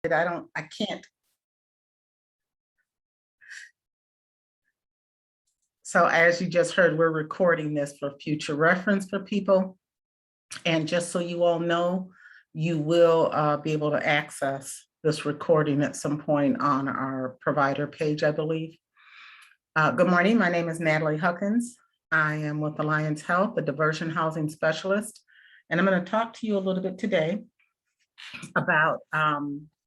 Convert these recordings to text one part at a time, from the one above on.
I can't. So as you just heard, we're recording this for future reference for people. And just so you all know, you will be able to access this recording at some point on our provider page, I believe. Good morning, my name is Natalie Huckins. I am with Alliance Health, the diversion housing specialist. And I'm going to talk to you a little bit today about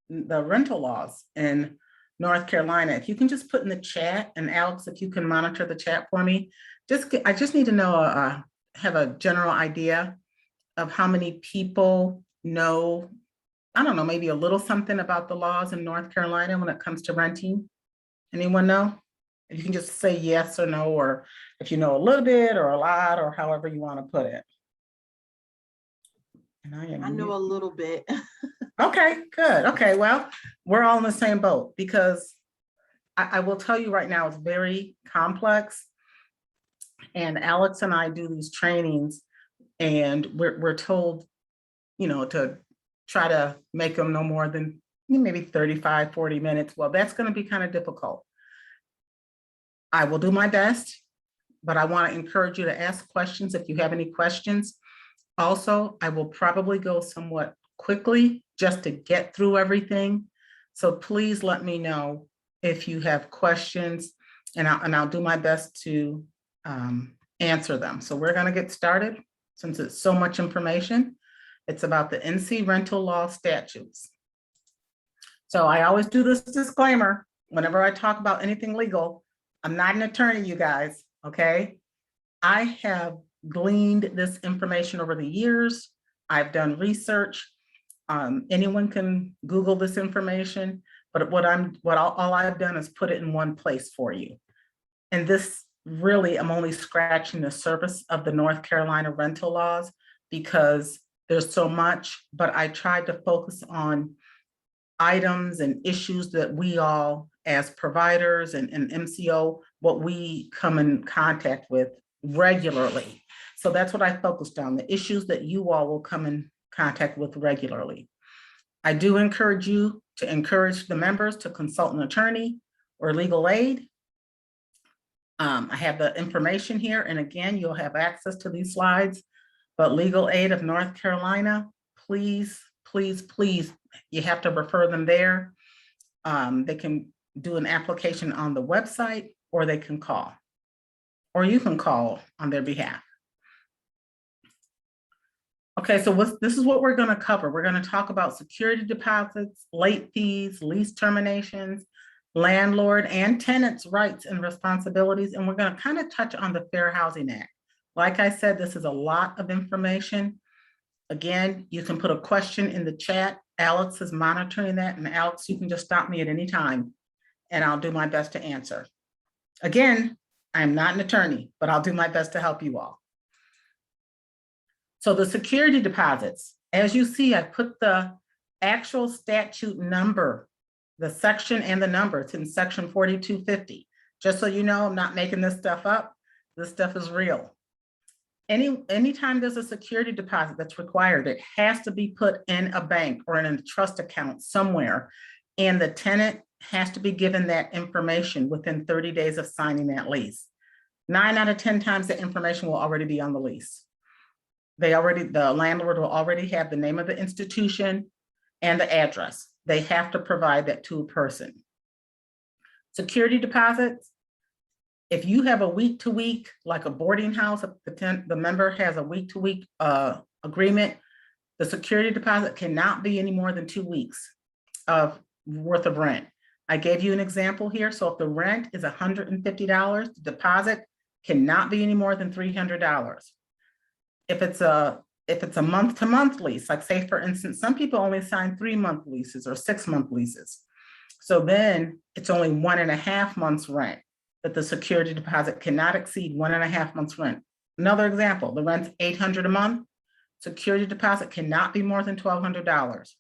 the rental laws in North Carolina. If you can just put in the chat, and Alex, if you can monitor the chat for me, I just need to know, have a general idea of how many people know, I don't know, maybe a little something about the laws in North Carolina when it comes to renting. Anyone know? If you can just say yes or no, or if you know a little bit or a lot, or however you want to put it. And I know a little bit. Okay, good. Okay, well, we're all in the same boat, because I will tell you right now, it's very complex. And Alex and I do these trainings, and we're told, you know, to try to make them no more than maybe 35, 40 minutes. Well, that's going to be kind of difficult. I will do my best, but I want to encourage you to ask questions if you have any questions. Also, I will probably go somewhat quickly just to get through everything. So please let me know if you have questions, and I'll do my best to answer them. So we're going to get started, since it's so much information. It's about the NC Rental Law Statutes. So I always do this disclaimer whenever I talk about anything legal. I'm not an attorney, you guys, okay? I have gleaned this information over the years. I've done research. Anyone can Google this information, but all I've done is put it in one place for you. And this really, I'm only scratching the surface of the North Carolina rental laws, because there's so much, but I tried to focus on items and issues that we all, as providers and MCO, what we come in contact with regularly. So that's what I focused on, the issues that you all will come in contact with regularly. I do encourage you to encourage the members to consult an attorney or legal aid. I have the information here, and again, you'll have access to these slides, but Legal Aid of North Carolina, please, please, please, you have to refer them there. They can do an application on the website, or they can call, or you can call on their behalf. Okay, so this is what we're going to cover. We're going to talk about security deposits, late fees, lease terminations, landlord and tenants' rights and responsibilities, and we're going to kind of touch on the Fair Housing Act. Like I said, this is a lot of information. Again, you can put a question in the chat. Alex is monitoring that, and Alex, you can just stop me at any time, and I'll do my best to answer. Again, I'm not an attorney, but I'll do my best to help you all. So the security deposits, as you see, I put the actual statute number, the section and the number. It's in section 4250. Just so you know, I'm not making this stuff up. This stuff is real. Anytime there's a security deposit that's required, it has to be put in a bank or in a trust account somewhere, and the tenant has to be given that information within 30 days of signing that lease. 9 out of 10 times the information will already be on the lease. The landlord will already have the name of the institution and the address. They have to provide that to a person. Security deposits, if you have a week-to-week, like a boarding house, the member has a week-to-week agreement, the security deposit cannot be any more than 2 weeks of worth of rent. I gave you an example here. So if the rent is $150, the deposit cannot be any more than $300. If it's a month-to-month lease, like say for instance, some people only sign 3-month leases or 6-month leases. So then it's only 1.5 months rent, that the security deposit cannot exceed 1.5 months rent. Another example, the rent's $800 a month, security deposit cannot be more than $1,200.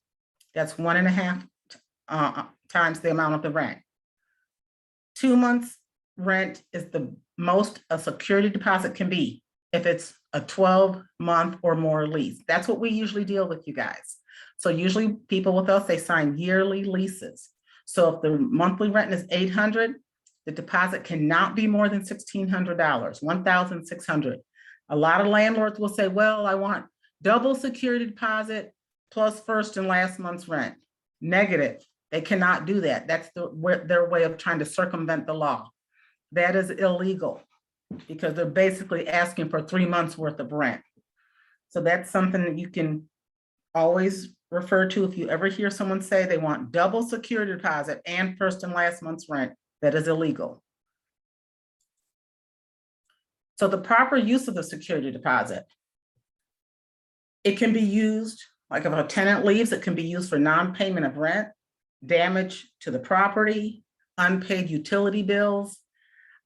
That's 1.5 times the amount of the rent. 2 months rent is the most a security deposit can be if it's a 12-month or more lease. That's what we usually deal with, you guys. So usually people with us, they sign yearly leases. So if the monthly rent is $800, the deposit cannot be more than $1,600, $1,600. A lot of landlords will say, well, I want double security deposit plus first and last month's rent. Negative. They cannot do that. That's their way of trying to circumvent the law. That is illegal because they're basically asking for 3 months worth of rent. So that's something that you can always refer to if you ever hear someone say they want double security deposit and first and last month's rent. That is illegal. So the proper use of the security deposit, it can be used, like if a tenant leaves, it can be used for non-payment of rent, damage to the property, unpaid utility bills,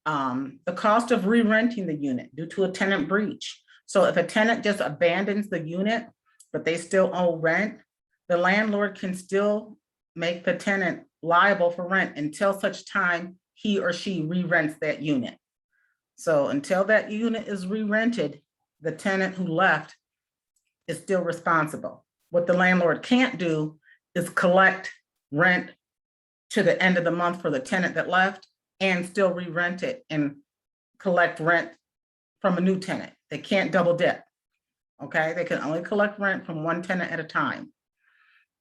the cost of re-renting the unit due to a tenant breach. So if a tenant just abandons the unit, but they still owe rent, the landlord can still make the tenant liable for rent until such time he or she re-rents that unit. So until that unit is re-rented, the tenant who left is still responsible. What the landlord can't do is collect rent to the end of the month for the tenant that left and still re-rent it and collect rent from a new tenant. They can't double dip, okay? They can only collect rent from one tenant at a time.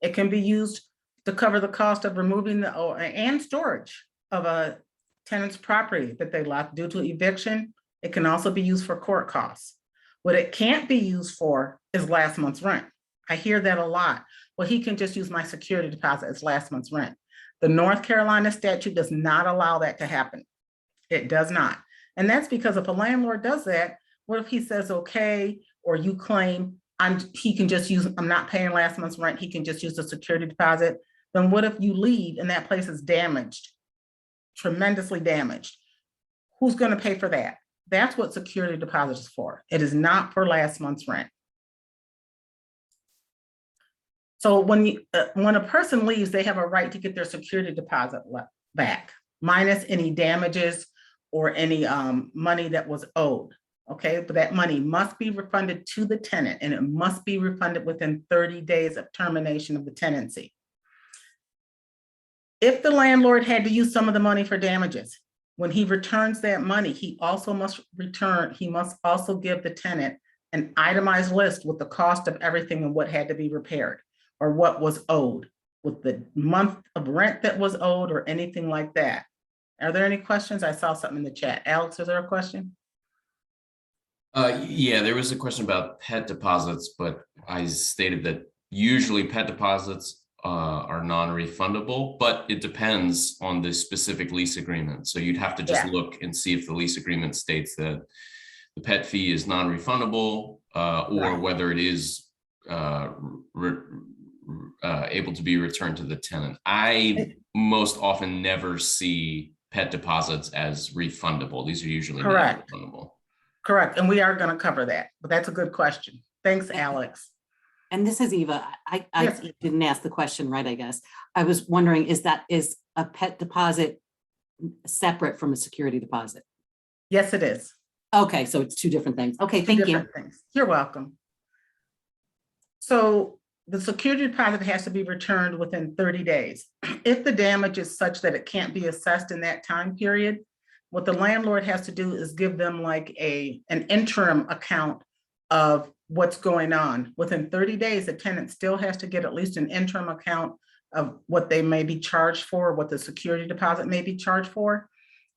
It can be used to cover the cost of removing and storage of a tenant's property that they left due to eviction. It can also be used for court costs. What it can't be used for is last month's rent. I hear that a lot. Well, he can just use my security deposit as last month's rent. The North Carolina statute does not allow that to happen. It does not. And that's because if a landlord does that, what if he says, okay, or you claim he can just use, I'm not paying last month's rent, he can just use the security deposit. Then what if you leave and that place is damaged, tremendously damaged? Who's going to pay for that? That's what security deposit is for. It is not for last month's rent. So when a person leaves, they have a right to get their security deposit back, minus any damages or any money that was owed. Okay, but that money must be refunded to the tenant, and it must be refunded within 30 days of termination of the tenancy. If the landlord had to use some of the money for damages, when he returns that money, he must also give the tenant an itemized list with the cost of everything and what had to be repaired or what was owed, with the month of rent that was owed or anything like that. Are there any questions? I saw something in the chat. Alex, is there a question? Yeah, there was a question about pet deposits, but I stated that usually pet deposits are non-refundable, but it depends on the specific lease agreement. So you'd have to just look and see if the lease agreement states that the pet fee is non-refundable or whether it is able to be returned to the tenant. I most often never see pet deposits as refundable. These are usually non-refundable. Correct. And we are going to cover that, but that's a good question. Thanks, Alex. And this is Eva. I didn't ask the question right, I guess. I was wondering, is a pet deposit separate from a security deposit? Yes, it is. Okay, so it's two different things. Okay, thank you. You're welcome. So the security deposit has to be returned within 30 days. If the damage is such that it can't be assessed in that time period, what the landlord has to do is give them like an interim account of what's going on. Within 30 days, the tenant still has to get at least an interim account of what they may be charged for, what the security deposit may be charged for.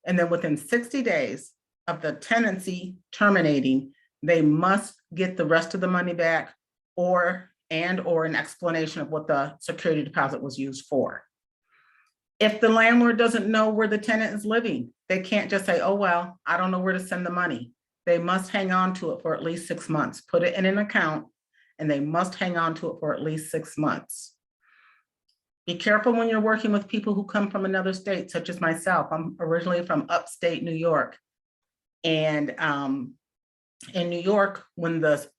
And then within 60 days of the tenancy terminating, they must get the rest of the money back or an explanation of what the security deposit was used for. If the landlord doesn't know where the tenant is living, they can't just say, oh, well, I don't know where to send the money. They must hang on to it for at least 6 months, put it in an account, and they must hang on to it for at least 6 months. Be careful when you're working with people who come from another state, such as myself. I'm originally from upstate New York. And in New York, when the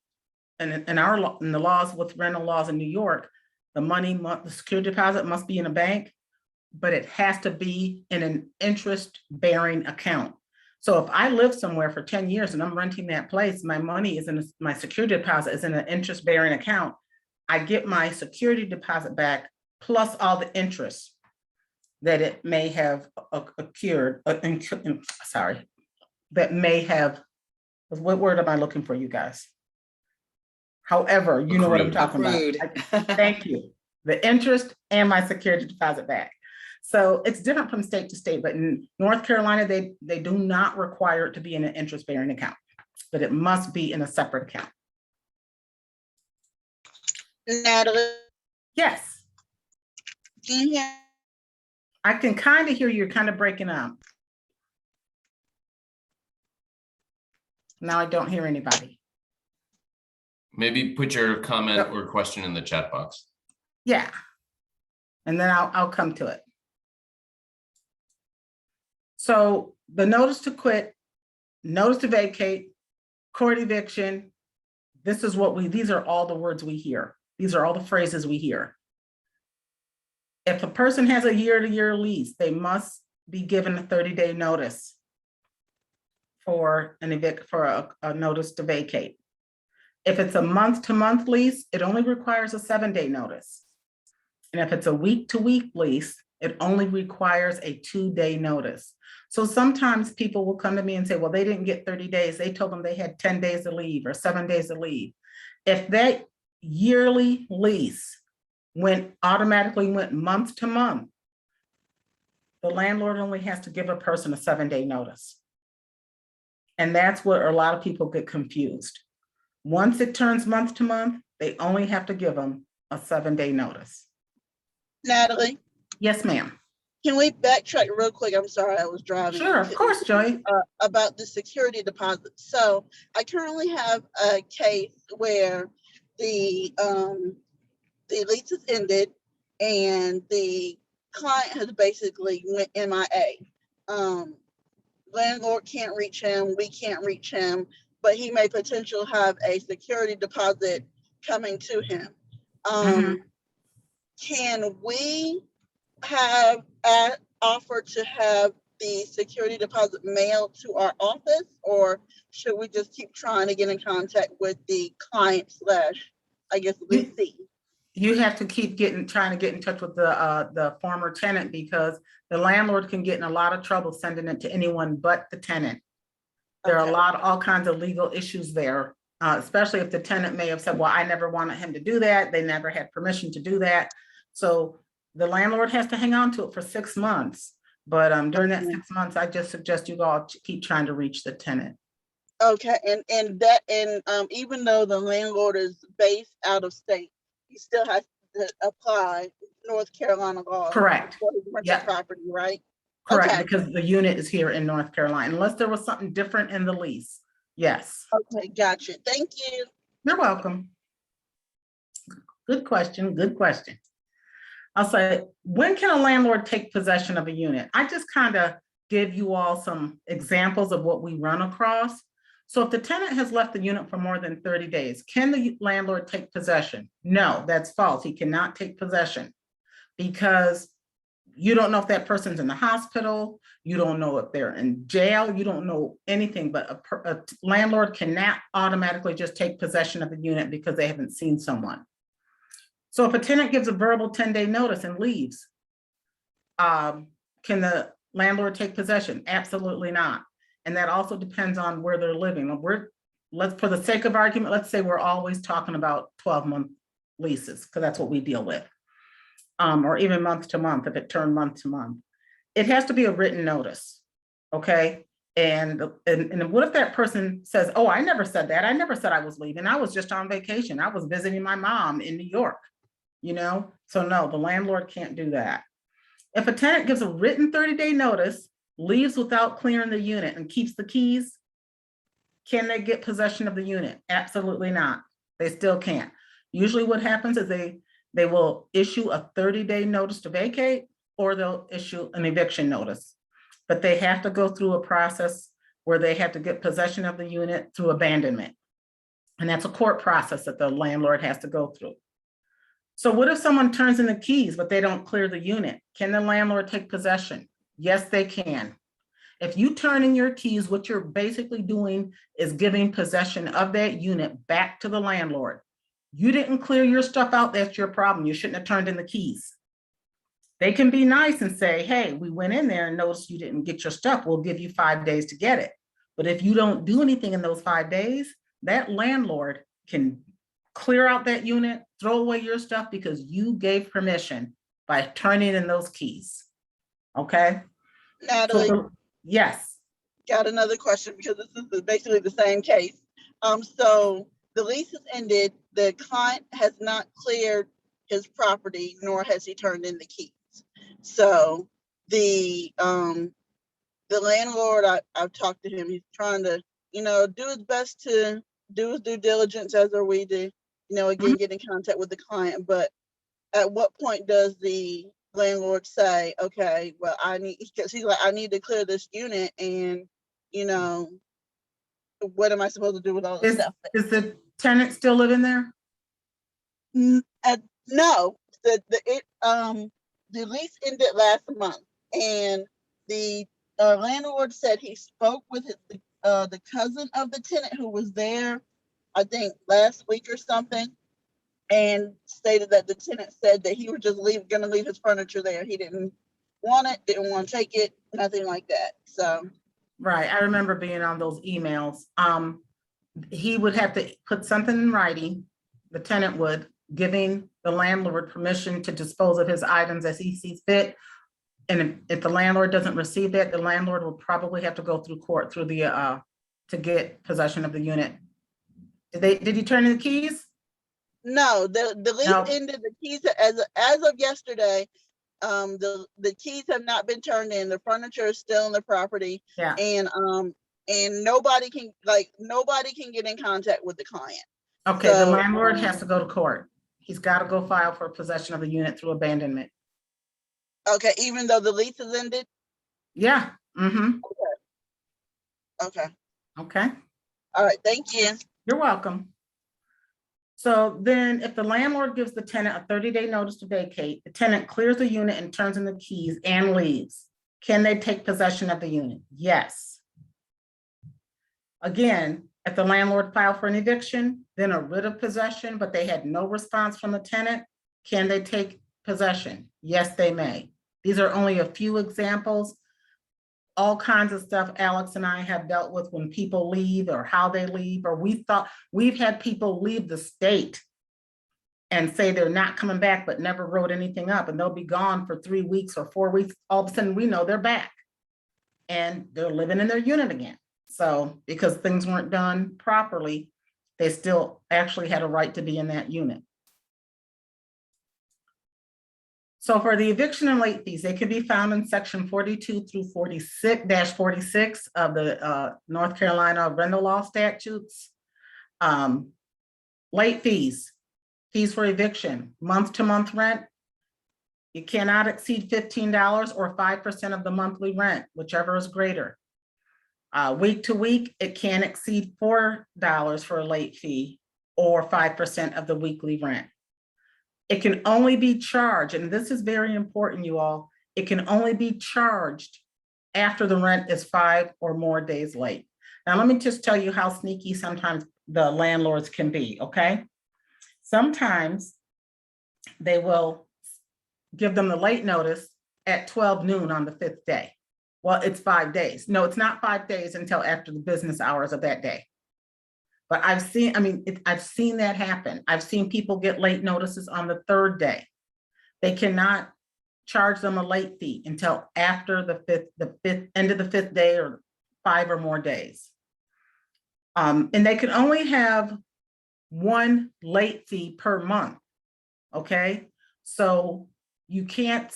laws with rental laws in New York, the security deposit must be in a bank, but it has to be in an interest-bearing account. So if I live somewhere for 10 years and I'm renting that place, my money is my security deposit is in an interest-bearing account, I get my security deposit back plus all the interest that it may have occurred, sorry, that may have, what word am I looking for, you guys? However, you know what I'm Accrued. talking about. Accrued. Thank you. The interest and my security deposit back. So it's different from state to state, but in North Carolina, they do not require it to be in an interest-bearing account, but it must be in a separate account. Natalie, Yes, can you hear? I can kind of hear you're kind of breaking up. Now I don't hear anybody. Maybe put your comment Yep. or question in the chat box. Yeah. And then I'll come to it. So the notice to quit, notice to vacate, court eviction, this is what these are all the words we hear. These are all the phrases we hear. If a person has a year-to-year lease, they must be given a 30-day notice for a notice to vacate. If it's a month-to-month lease, it only requires a 7-day notice. And if it's a week-to-week lease, it only requires a 2-day notice. So sometimes people will come to me and say, well, they didn't get 30 days. They told them they had 10 days to leave or 7 days to leave. If that yearly lease automatically went month to month, the landlord only has to give a person a 7-day notice. And that's where a lot of people get confused. Once it turns month to month, they only have to give them a 7-day notice. Natalie, Yes, ma'am. can we backtrack real quick? I'm sorry, I was driving. Sure, of course, Joy. About the security deposit. So I currently have a case where the lease is ended and the client has basically went MIA. Landlord can't reach him, we can't reach him, but he may potentially have a security deposit coming to him. Can we have offer to have the security deposit mailed to our office, or should we just keep trying to get in contact with the client / I guess leasing? You have to keep trying to get in touch with the former tenant, because the landlord can get in a lot of trouble sending it to anyone but the tenant. There are all kinds of legal issues there, especially if the tenant may have said, well, I never wanted him to do that. They never had permission to do that. So the landlord has to hang on to it for 6 months. But during that 6 months, I just suggest you all keep trying to reach the tenant. Okay, and even though the landlord is based out of state, he still has to apply North Carolina law. Correct. For his rental property, right? Correct, Okay. because the unit is here in North Carolina, unless there was something different in the lease. Yes. Okay, gotcha. Thank you. You're welcome. Good question, good question. I'll say, when can a landlord take possession of a unit? I just kind of give you all some examples of what we run across. So if the tenant has left the unit for more than 30 days, can the landlord take possession? No, that's false. He cannot take possession, because you don't know if that person's in the hospital. You don't know if they're in jail. You don't know anything, but a landlord cannot automatically just take possession of the unit because they haven't seen someone. So if a tenant gives a verbal 10-day notice and leaves, can the landlord take possession? Absolutely not. And that also depends on where they're living. Let's, for the sake of argument, let's say we're always talking about 12-month leases, because that's what we deal with. Or even month to month, if it turned month to month. It has to be a written notice, okay? And what if that person says, oh, I never said that. I never said I was leaving. I was just on vacation. I was visiting my mom in New York, So no, the landlord can't do that. If a tenant gives a written 30-day notice, leaves without clearing the unit, and keeps the keys, can they get possession of the unit? Absolutely not. They still can't. Usually what happens is they will issue a 30-day notice to vacate, or they'll issue an eviction notice. But they have to go through a process where they have to get possession of the unit through abandonment. And that's a court process that the landlord has to go through. So what if someone turns in the keys, but they don't clear the unit? Can the landlord take possession? Yes, they can. If you turn in your keys, what you're basically doing is giving possession of that unit back to the landlord. You didn't clear your stuff out, that's your problem. You shouldn't have turned in the keys. They can be nice and say, hey, we went in there and noticed you didn't get your stuff. We'll give you 5 days to get it. But if you don't do anything in those 5 days, that landlord can clear out that unit, throw away your stuff because you gave permission by turning in those keys. Okay? Natalie, Yes. got another question because this is basically the same case. So the lease has ended, the client has not cleared his property, nor has he turned in the keys. So the landlord, I've talked to him, he's trying to, do his best to do his due diligence, as are we do, again, get in contact with the client. But at what point does the landlord say, okay, well, because he's like, I need to clear this unit, and, what am I supposed to do with all this stuff? Is the tenant still living there? No, the lease ended last month, and the landlord said he spoke with the cousin of the tenant who was there, I think last week or something, and stated that the tenant said that he was just gonna leave his furniture there. He didn't want it, didn't want to take it, nothing like that. So right, I remember being on those emails. He would have to put something in writing, the tenant would, giving the landlord permission to dispose of his items as he sees fit. And if the landlord doesn't receive that, the landlord will probably have to go through court through the to get possession of the unit. Did he turn in the keys? no, the lease No. ended. The keys, as of yesterday, the keys have not been turned in. The furniture is still in the property. Yeah. And nobody can get in contact with the client. Okay, the landlord has to go to court. He's got to go file for possession of the unit through abandonment. Okay, even though the lease is ended? Yeah. Mm-hmm. Okay. Okay. All right, thank you. You're welcome. So then if the landlord gives the tenant a 30-day notice to vacate, the tenant clears the unit and turns in the keys and leaves. Can they take possession of the unit? Yes. Again, if the landlord filed for an eviction, then a writ of possession, but they had no response from the tenant, can they take possession? Yes, they may. These are only a few examples. All kinds of stuff Alex and I have dealt with when people leave or how they leave, or we've had people leave the state and say they're not coming back, but never wrote anything up, and they'll be gone for 3 weeks or 4 weeks. All of a sudden we know they're back and they're living in their unit again. So because things weren't done properly, they still actually had a right to be in that unit. So for the eviction and late fees, they can be found in section 42 through 46 of the North Carolina Rental Law Statutes. Late fees for eviction, month-to-month rent. You cannot exceed $15 or 5% of the monthly rent, whichever is greater. Week to week, it can't exceed $4 for a late fee or 5% of the weekly rent. It can only be charged, and this is very important, you all, it can only be charged after the rent is 5 or more days late. Now, let me just tell you how sneaky sometimes the landlords can be, okay? Sometimes they will give them the late notice at 12 noon on the 5th day. Well, it's 5 days. No, it's not 5 days until after the business hours of that day. But I've seen that happen. I've seen people get late notices on the 3rd day. They cannot charge them a late fee until after the end of the 5th day or 5 or more days. And they can only have 1 late fee per month. Okay, so you can't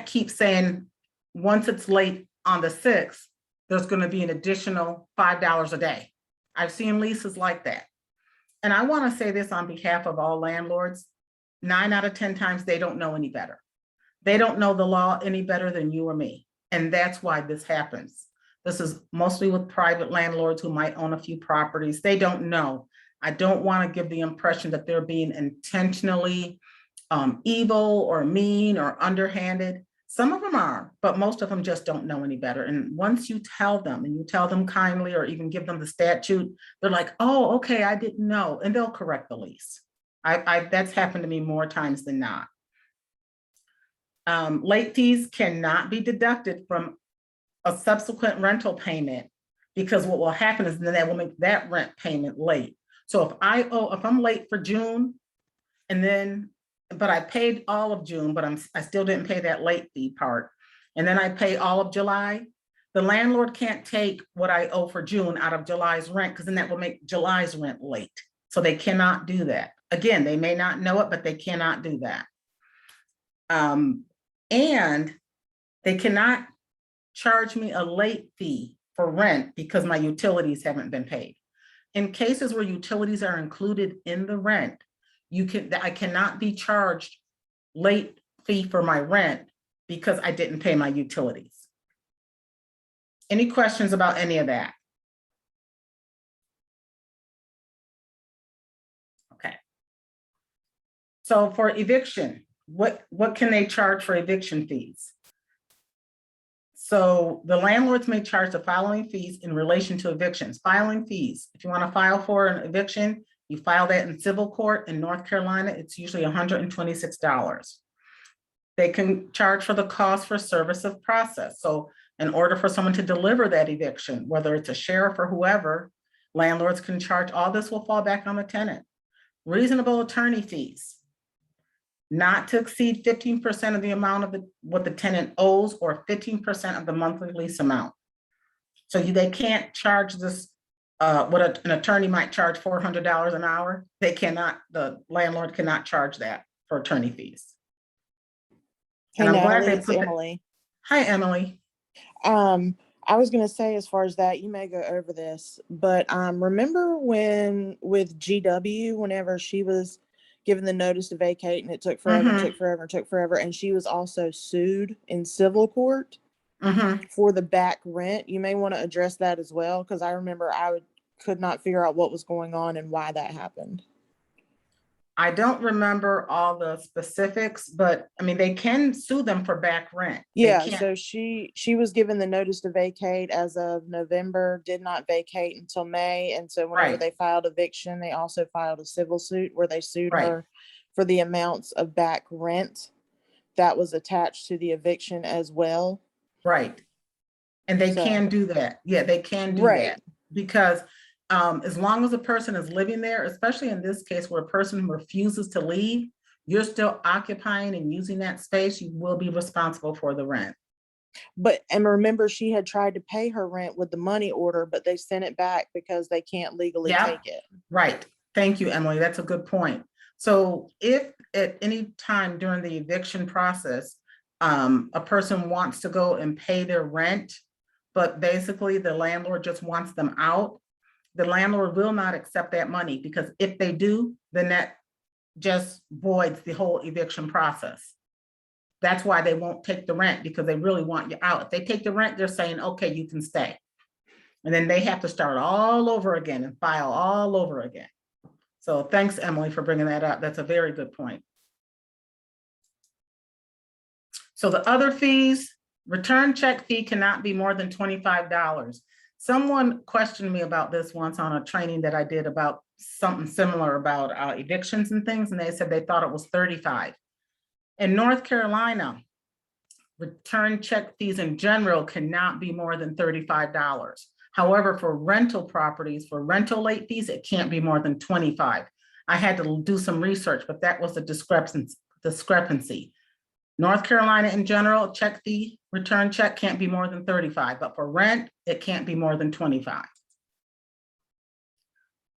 keep saying once it's late on the 6th, there's going to be an additional $5 a day. I've seen leases like that. And I want to say this on behalf of all landlords, 9 out of 10 times they don't know any better. They don't know the law any better than you or me. And that's why this happens. This is mostly with private landlords who might own a few properties. They don't know. I don't want to give the impression that they're being intentionally evil or mean or underhanded. Some of them are, but most of them just don't know any better. And once you tell them, and you tell them kindly or even give them the statute, they're like, oh, okay, I didn't know, and they'll correct the lease. That's happened to me more times than not. Late fees cannot be deducted from a subsequent rental payment, because what will happen is then that will make that rent payment late. So if I'm late for June, but I paid all of June, but I still didn't pay that late fee part, and then I pay all of July, the landlord can't take what I owe for June out of July's rent, because then that will make July's rent late. So they cannot do that. Again, they may not know it, but they cannot do that. And they cannot charge me a late fee for rent because my utilities haven't been paid. In cases where utilities are included in the rent, I cannot be charged late fee for my rent because I didn't pay my utilities. Any questions about any of that? Okay. So for eviction, what can they charge for eviction fees? So the landlords may charge the following fees in relation to evictions. Filing fees. If you want to file for an eviction, you file that in civil court. In North Carolina, it's usually $126. They can charge for the cost for service of process. So in order for someone to deliver that eviction, whether it's a sheriff or whoever, landlords can charge. All this will fall back on the tenant. Reasonable attorney fees, not to exceed 15% of the amount of what the tenant owes, or 15% of the monthly lease amount. So they can't charge this, what an attorney might charge $400 an hour. They cannot, the landlord cannot charge that for attorney fees. Hey, And I'm glad Natalie, they it's put that- Emily. Hi, Emily. I was gonna say, as far as that, you may go over this, but remember when with GW, whenever she was given the notice to vacate and it took forever, Mhm. took forever, and she was also sued in civil court Mhm. for the back rent. You may want to address that as well, because I remember could not figure out what was going on and why that happened. I don't remember all the specifics, but I mean, they can sue them for back rent. They Yeah, can't- so she was given the notice to vacate as of November, did not vacate until May. And so whenever Right. they filed eviction, they also filed a civil suit where they sued Right. her for the amounts of back rent that was attached to the eviction as well. Right. And they So- can do that. Yeah, they can do Right. that. Because as long as a person is living there, especially in this case where a person refuses to leave, you're still occupying and using that space, you will be responsible for the rent. And remember, she had tried to pay her rent with the money order, but they sent it back because they can't legally Yeah. take it. Right. Thank you, Emily. That's a good point. So if at any time during the eviction process, a person wants to go and pay their rent, but basically the landlord just wants them out, the landlord will not accept that money, because if they do, then that just voids the whole eviction process. That's why they won't take the rent, because they really want you out. If they take the rent, they're saying, okay, you can stay. And then they have to start all over again and file all over again. So thanks, Emily, for bringing that up. That's a very good point. So the other fees, return check fee cannot be more than $25. Someone questioned me about this once on a training that I did about something similar about evictions and things, and they said they thought it was $35. In North Carolina, return check fees in general cannot be more than $35. However, for rental properties, for rental late fees, it can't be more than $25. I had to do some research, but that was a discrepancy. North Carolina in general, check fee, return check can't be more than $35, but for rent, it can't be more than $25.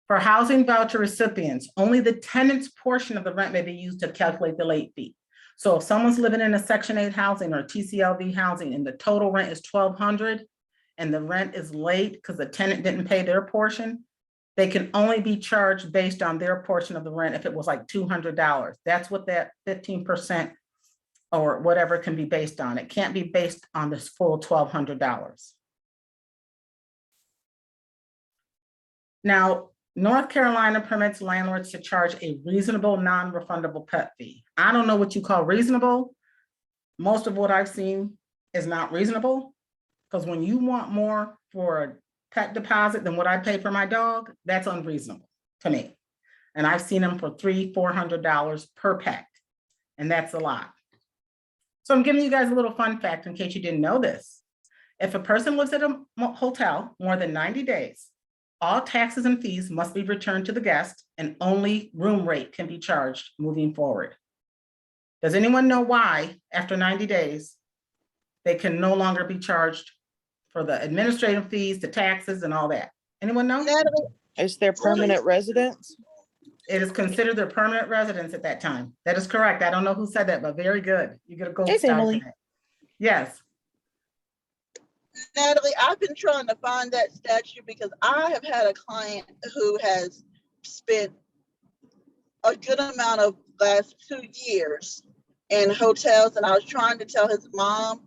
For housing voucher recipients, only the tenant's portion of the rent may be used to calculate the late fee. So if someone's living in a Section 8 housing or TCLV housing and the total rent is $1,200 and the rent is late because the tenant didn't pay their portion, they can only be charged based on their portion of the rent if it was like $200. That's what that 15% or whatever can be based on. It can't be based on this full $1,200. Now, North Carolina permits landlords to charge a reasonable non-refundable pet fee. I don't know what you call reasonable. most of what I've seen is not reasonable. Because when you want more for a pet deposit than what I pay for my dog, that's unreasonable to me. And I've seen them for $300-400 per pet, and that's a lot. So I'm giving you guys a little fun fact in case you didn't know this. If a person lives at a hotel more than 90 days, all taxes and fees must be returned to the guest and only room rate can be charged moving forward. Does anyone know why after 90 days, they can no longer be charged for the administrative fees, the taxes and all that? Anyone know? Natalie, Is there permanent residence? It is considered their permanent residence at that time. That is correct. I don't know who said that, but very good. You get a gold Hey, star Emily. today. Yes. Natalie, I've been trying to find that statute because I have had a client who has spent a good amount of last 2 years in hotels, and I was trying to tell his mom,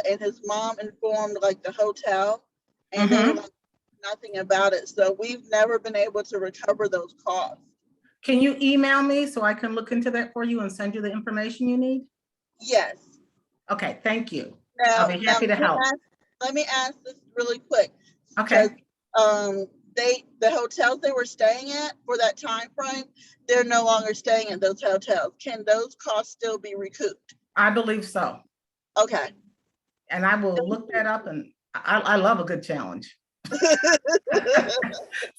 and his mom informed like the hotel, and they were like nothing about it. So we've never been able to recover those costs. Can you email me so I can look into that for you and send you the information you need? Yes. Okay, thank you. Now, I'll be happy to help. Let me ask this really quick. Okay, Because the hotels they were staying at for that time frame, they're no longer staying at those hotels. Can those costs still be recouped? I believe so. Okay. And I will look that up, and I love a good challenge.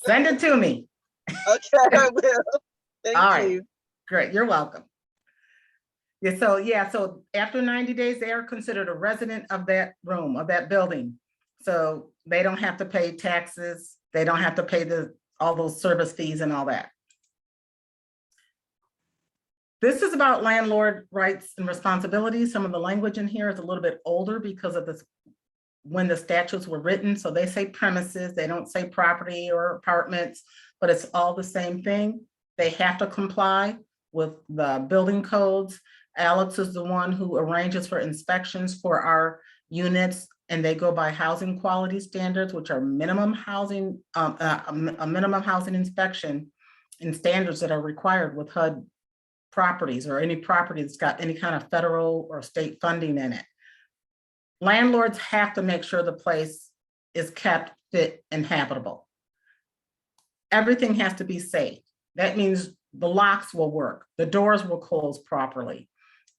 Send it to me. Okay, I will. Thank All right. you. Great, you're welcome. So after 90 days, they are considered a resident of that room, of that building. So they don't have to pay taxes. They don't have to pay all those service fees and all that. This is about landlord rights and responsibilities. Some of the language in here is a little bit older because of this, when the statutes were written. So they say premises, they don't say property or apartments, but it's all the same thing. They have to comply with the building codes. Alex is the one who arranges for inspections for our units, and they go by housing quality standards, which are minimum housing, a minimum housing inspection and standards that are required with HUD properties or any property that's got any kind of federal or state funding in it. Landlords have to make sure the place is kept fit and habitable. Everything has to be safe. That means the locks will work, the doors will close properly.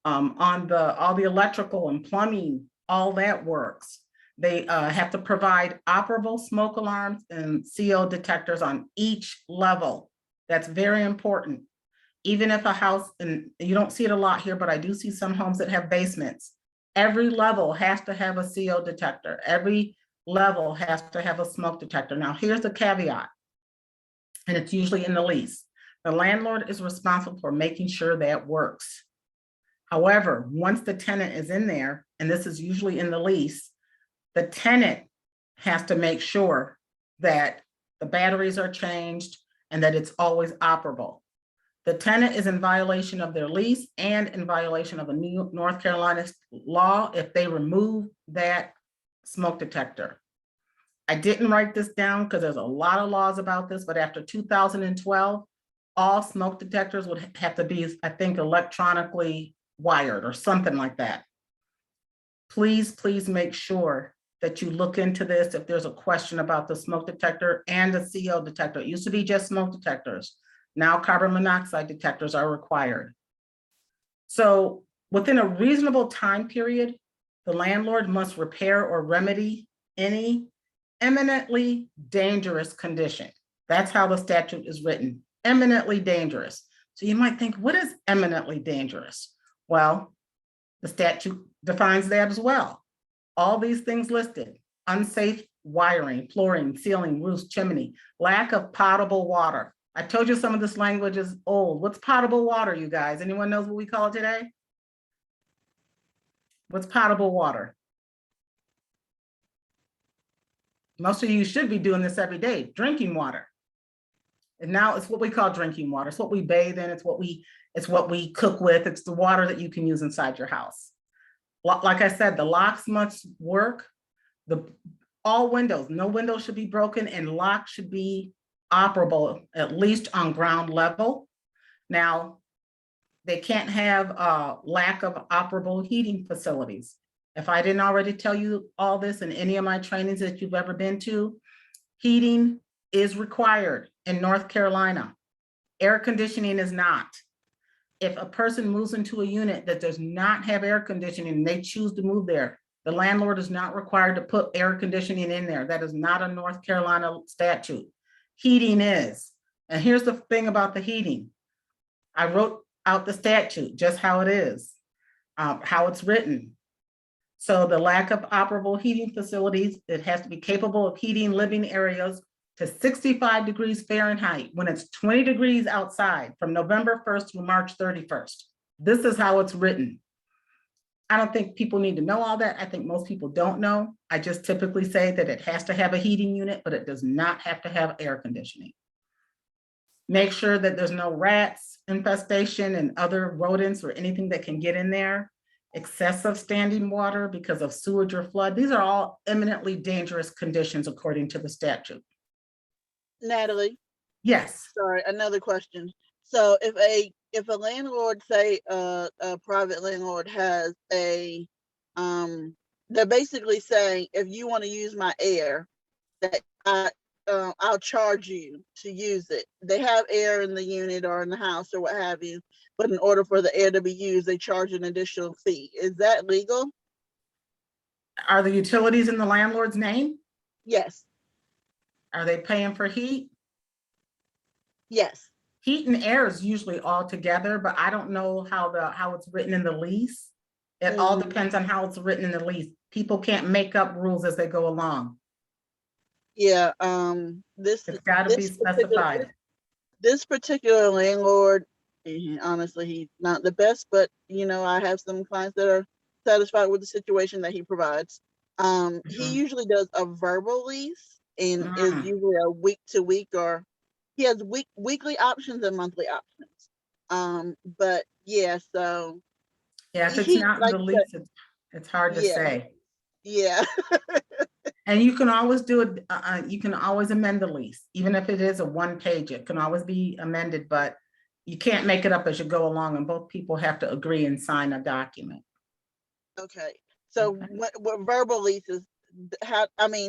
All the electrical and plumbing, all that works. They have to provide operable smoke alarms and CO detectors on each level. That's very important. Even if a house, and you don't see it a lot here, but I do see some homes that have basements. Every level has to have a CO detector. Every level has to have a smoke detector. Now, here's the caveat, and it's usually in the lease. The landlord is responsible for making sure that works. However, once the tenant is in there, and this is usually in the lease, the tenant has to make sure that the batteries are changed and that it's always operable. The tenant is in violation of their lease and in violation of a North Carolina law if they remove that smoke detector. I didn't write this down because there's a lot of laws about this, but after 2012, all smoke detectors would have to be, I think, electronically wired or something like that. Please, please make sure that you look into this if there's a question about the smoke detector and the CO detector. It used to be just smoke detectors. Now carbon monoxide detectors are required. So within a reasonable time period, the landlord must repair or remedy any eminently dangerous condition. That's how the statute is written, eminently dangerous. So you might think, what is eminently dangerous? Well, the statute defines that as well. All these things listed: unsafe wiring, flooring, ceiling, roofs, chimney, lack of potable water. I told you some of this language is old. What's potable water, you guys? Anyone knows what we call it today? What's potable water? Most of you should be doing this every day, drinking water. And now it's what we call drinking water. It's what we bathe in, it's what we cook with, it's the water that you can use inside your house. Like I said, the locks must work. All windows, no window should be broken, and locks should be operable, at least on ground level. Now, They can't have a lack of operable heating facilities. If I didn't already tell you all this in any of my trainings that you've ever been to, heating is required in North Carolina. Air conditioning is not. If a person moves into a unit that does not have air conditioning and they choose to move there, the landlord is not required to put air conditioning in there. That is not a North Carolina statute. Heating is. And here's the thing about the heating. I wrote out the statute, just how it is, how it's written. So the lack of operable heating facilities, it has to be capable of heating living areas to 65 degrees Fahrenheit when it's 20 degrees outside from November 1st through March 31st. This is how it's written. I don't think people need to know all that. I think most people don't know. I just typically say that it has to have a heating unit, but it does not have to have air conditioning. Make sure that there's no rats infestation and other rodents or anything that can get in there. Excessive standing water because of sewage or flood. These are all eminently dangerous conditions according to the statute. Natalie, Yes, sorry, another question. So if a landlord, say a private landlord has a, they're basically saying, if you want to use my air, that I'll charge you to use it. They have air in the unit or in the house or what have you, but in order for the air to be used, they charge an additional fee. Is that legal? are the utilities in the landlord's name? Yes, Are they paying for heat? yes. Heat and air is usually all together, but I don't know how it's written in the lease. It all Mhm. depends on how it's written in the lease. People can't make up rules as they go along. Yeah, It's got to be specified. This particular landlord, honestly, he's not the best, but I have some clients that are satisfied with the situation that he provides. He usually does a verbal lease and is Mm. usually a week to week, or he has weekly options and monthly options. But yeah, so Yeah, if it's he not in like the that. lease, it's hard to Yeah, say. yeah. And you can always do it, you can always amend the lease, even if it is a one page, it can always be amended, but you can't make it up as you go along and both people have to agree and sign a document. Okay. So Okay. what verbal leases,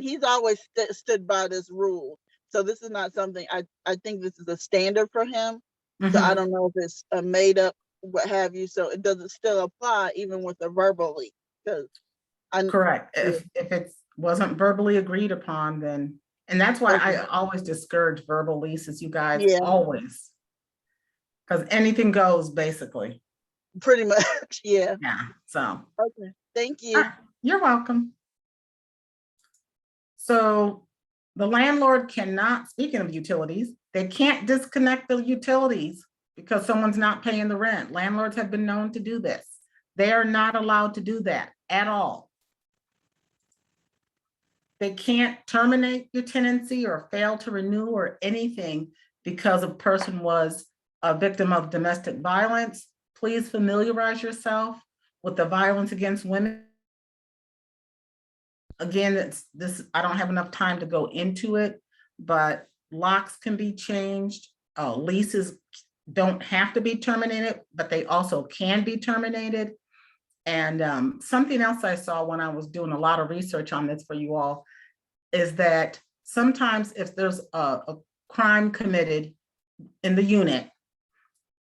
he's always stood by this rule. So this is not something, I think this is a standard for him. So I Mhm. don't know if it's a made up, what have you. So it doesn't still apply even with a verbal lease. Because Correct. If it wasn't verbally agreed upon, then, and that's why I always discourage verbal leases, you guys, yeah, always. Because anything goes, basically. pretty much. Yeah. Yeah, so. Okay. Thank All you. right, you're welcome. So the landlord cannot, speaking of utilities, they can't disconnect the utilities because someone's not paying the rent. Landlords have been known to do this. They are not allowed to do that at all. They can't terminate your tenancy or fail to renew or anything because a person was a victim of domestic violence. Please familiarize yourself with the Violence Against Women. Again, I don't have enough time to go into it, but locks can be changed. Leases don't have to be terminated, but they also can be terminated. And something else I saw when I was doing a lot of research on this for you all is that sometimes if there's a crime committed in the unit,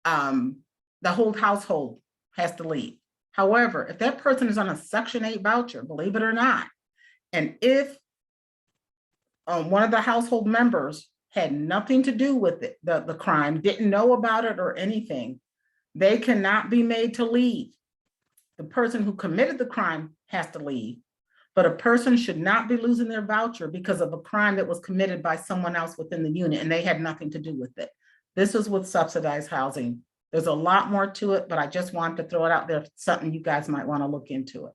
the whole household has to leave. However, if that person is on a Section 8 voucher, believe it or not, and if one of the household members had nothing to do with it, the crime, didn't know about it or anything, they cannot be made to leave. The person who committed the crime has to leave, but a person should not be losing their voucher because of a crime that was committed by someone else within the unit and they had nothing to do with it. This is with subsidized housing. There's a lot more to it, but I just wanted to throw it out there, something you guys might want to look into it.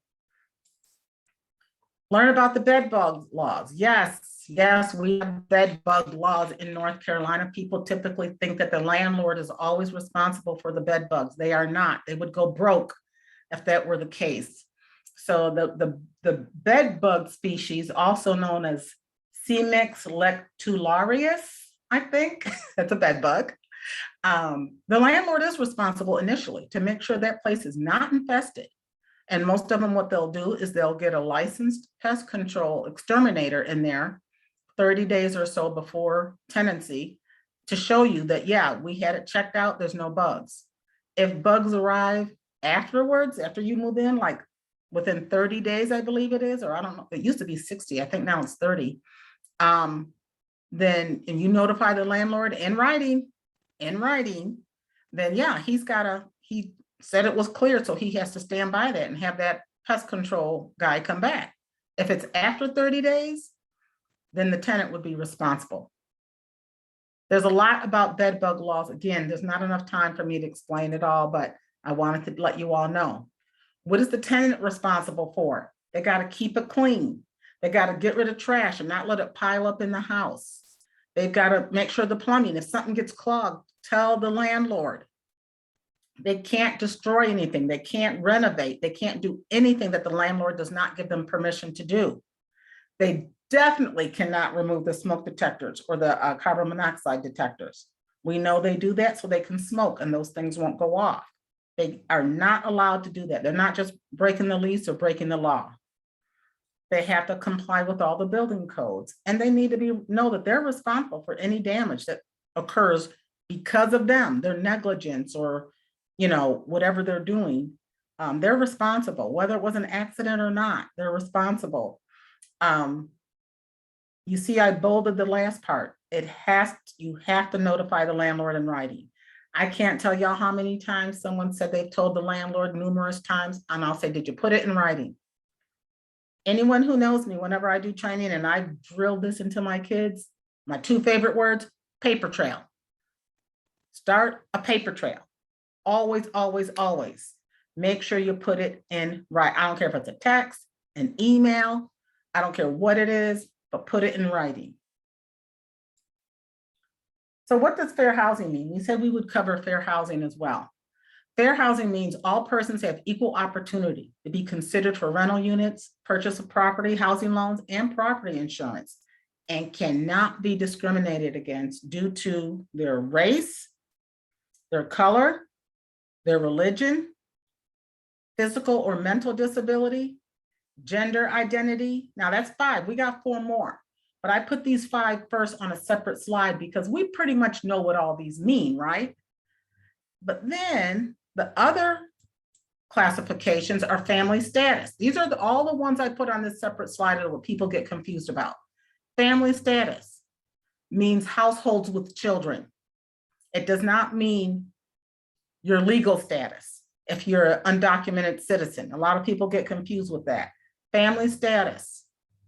Learn about the bed bug laws. Yes, we have bed bug laws in North Carolina. People typically think that the landlord is always responsible for the bed bugs. They are not. They would go broke if that were the case. So the bed bug species, also known as Cimex lectularius, I think, that's a bed bug, The landlord is responsible initially to make sure that place is not infested. And most of them, what they'll do is they'll get a licensed pest control exterminator in there 30 days or so before tenancy to show you that, yeah, we had it checked out, there's no bugs. If bugs arrive afterwards, after you move in, like within 30 days, I believe it is, or I don't know, it used to be 60, I think now it's 30. Then, and you notify the landlord in writing, then yeah, he said it was clear, so he has to stand by that and have that pest control guy come back. If it's after 30 days, then the tenant would be responsible. There's a lot about bed bug laws. Again, there's not enough time for me to explain it all, but I wanted to let you all know. What is the tenant responsible for? They got to keep it clean. They got to get rid of trash and not let it pile up in the house. They've got to make sure the plumbing, if something gets clogged, tell the landlord. They can't destroy anything. They can't renovate. They can't do anything that the landlord does not give them permission to do. They definitely cannot remove the smoke detectors or the carbon monoxide detectors. We know they do that so they can smoke and those things won't go off. They are not allowed to do that. They're not just breaking the lease or breaking the law. They have to comply with all the building codes, and they need to know that they're responsible for any damage that occurs because of them, their negligence or, you know, whatever they're doing. They're responsible, whether it was an accident or not, they're responsible. You see, I bolded the last part. You have to notify the landlord in writing. I can't tell y'all how many times someone said they've told the landlord numerous times, and I'll say, did you put it in writing? Anyone who knows me, whenever I do training and I drill this into my kids, my two favorite words, paper trail. Start a paper trail. Always, always, always. Make sure you put it in right. I don't care if it's a text, an email, I don't care what it is, but put it in writing. So what does fair housing mean? We said we would cover fair housing as well. Fair housing means all persons have equal opportunity to be considered for rental units, purchase of property, housing loans, and property insurance, and cannot be discriminated against due to their race, their color, their religion, physical or mental disability, gender identity. Now that's 5, we got 4 more, but I put these 5 first on a separate slide because we pretty much know what all these mean, right? But then the other classifications are family status. These are all the ones I put on this separate slide that what people get confused about. Family status means households with children. It does not mean your legal status if you're an undocumented citizen. A lot of people get confused with that. Family status,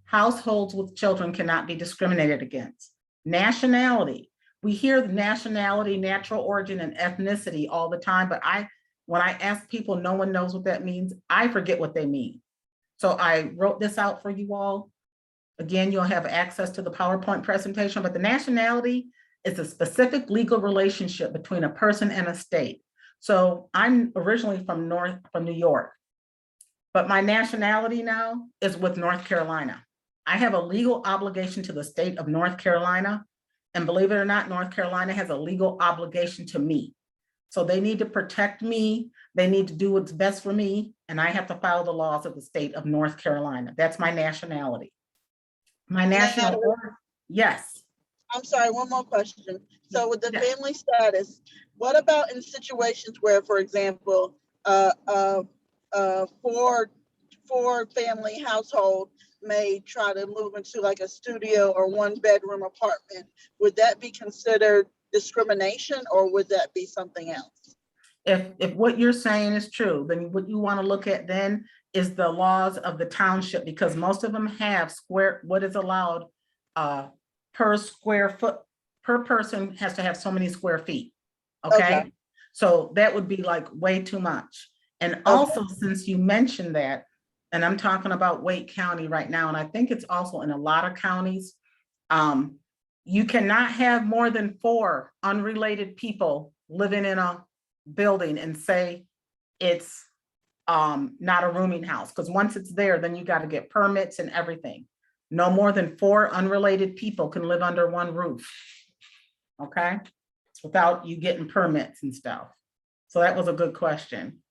households with children cannot be discriminated against. Nationality, we hear the nationality, natural origin, and ethnicity all the time, but when I ask people, no one knows what that means. I forget what they mean. So I wrote this out for you all. Again, you'll have access to the PowerPoint presentation, but the nationality is a specific legal relationship between a person and a state. So I'm originally from New York, but my nationality now is with North Carolina. I have a legal obligation to the state of North Carolina, and believe it or not, North Carolina has a legal obligation to me. So they need to protect me. They need to do what's best for me. And I have to follow the laws of the state of North Carolina. That's my nationality. My national order, yes. I'm sorry, one more question. So with the family status, what about in situations where, for example, four family household may try to move into like a studio or 1-bedroom apartment? Would that be considered discrimination, or would that be something else? If what you're saying is true, then what you want to look at then is the laws of the township, because most of them have what is allowed per square foot, per person has to have so many square feet. Okay. So that would be like way too much. And also, since you mentioned that, and I'm talking about Wake County right now, and I think it's also in a lot of counties, you cannot have more than 4 unrelated people living in a building and say it's not a rooming house, because once it's there, then you got to get permits and everything. No more than 4 unrelated people can live under one roof. Okay. without you getting permits and stuff. So that was a good question.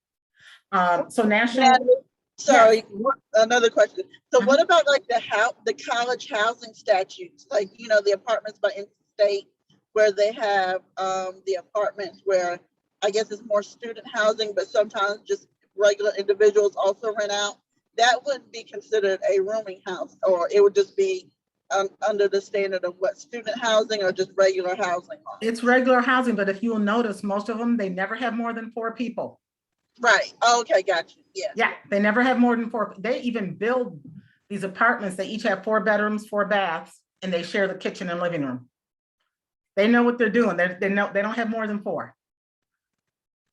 So national, Sorry, another question. So Mhm. what about like the college housing statutes, like, you know, the apartments by state where they have the apartments where I guess it's more student housing, but sometimes just regular individuals also rent out. That wouldn't be considered a rooming house, or it would just be under the standard of what, student housing or just regular housing? it's regular housing, but if you'll notice, most of them, they never have more than 4 people. Right. Okay, got you. Yeah. Yeah, they never have more than 4. They even build these apartments. They each have 4 bedrooms, 4 baths, and they share the kitchen and living room. They know what they're doing. They know they don't have more than 4.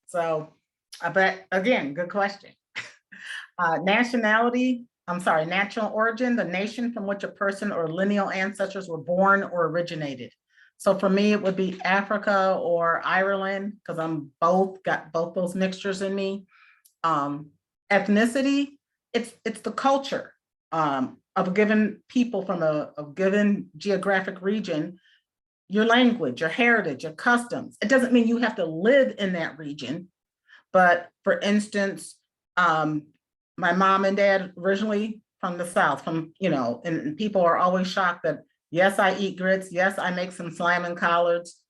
So, but again, good question. Nationality, I'm sorry, natural origin, the nation from which a person or lineal ancestors were born or originated. So for me, it would be Africa or Ireland, because I'm got both those mixtures in me. Ethnicity, it's the culture of a given people from a given geographic region, your language, your heritage, your customs. It doesn't mean you have to live in that region, but for instance, my mom and dad originally from the South, and people are always shocked that, yes, I eat grits. Yes, I make some slime and collards.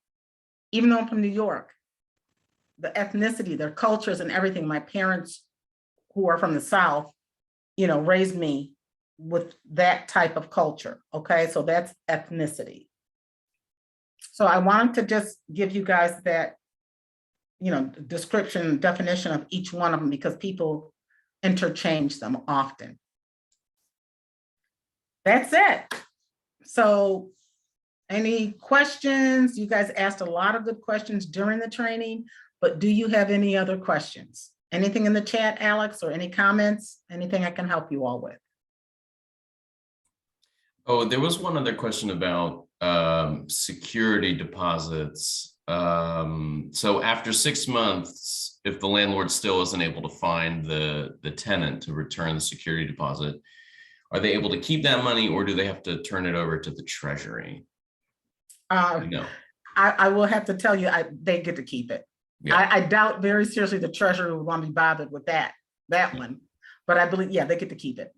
Even though I'm from New York, the ethnicity, their cultures and everything, my parents who are from the South, raised me with that type of culture. Okay, so that's ethnicity. So I wanted to just give you guys that, description, definition of each one of them, because people interchange them often. That's it. So any questions? You guys asked a lot of good questions during the training, but do you have any other questions? Anything in the chat, Alex, or any comments? Anything I can help you all with? Oh, there was one other question about security deposits. So after 6 months, if the landlord still isn't able to find the tenant to return the security deposit, are they able to keep that money, or do they have to turn it over to the Treasury? No. I will have to tell you, they get to keep it. Yeah. I doubt very seriously the Treasury would want to be bothered with that one, but I believe, yeah, they get to keep it.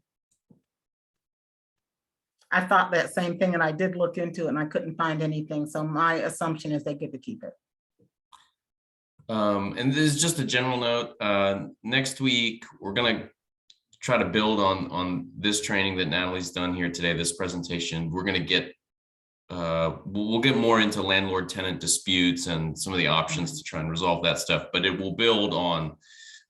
I thought that same thing, and I did look into it and I couldn't find anything. So my assumption is they get to keep it. And this is just a general note. Next week, we're going to try to build on this training that Natalie's done here today, this presentation. We're going to get, we'll get more into landlord tenant disputes and some of the options to try and resolve that stuff, but it will build on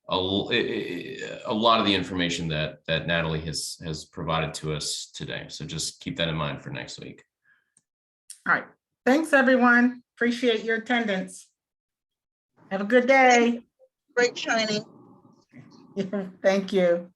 a lot of the information that Natalie has provided to us today. So just keep that in mind for next week. All right. Thanks, everyone. Appreciate your attendance. Have a good day. Great training. Thank you.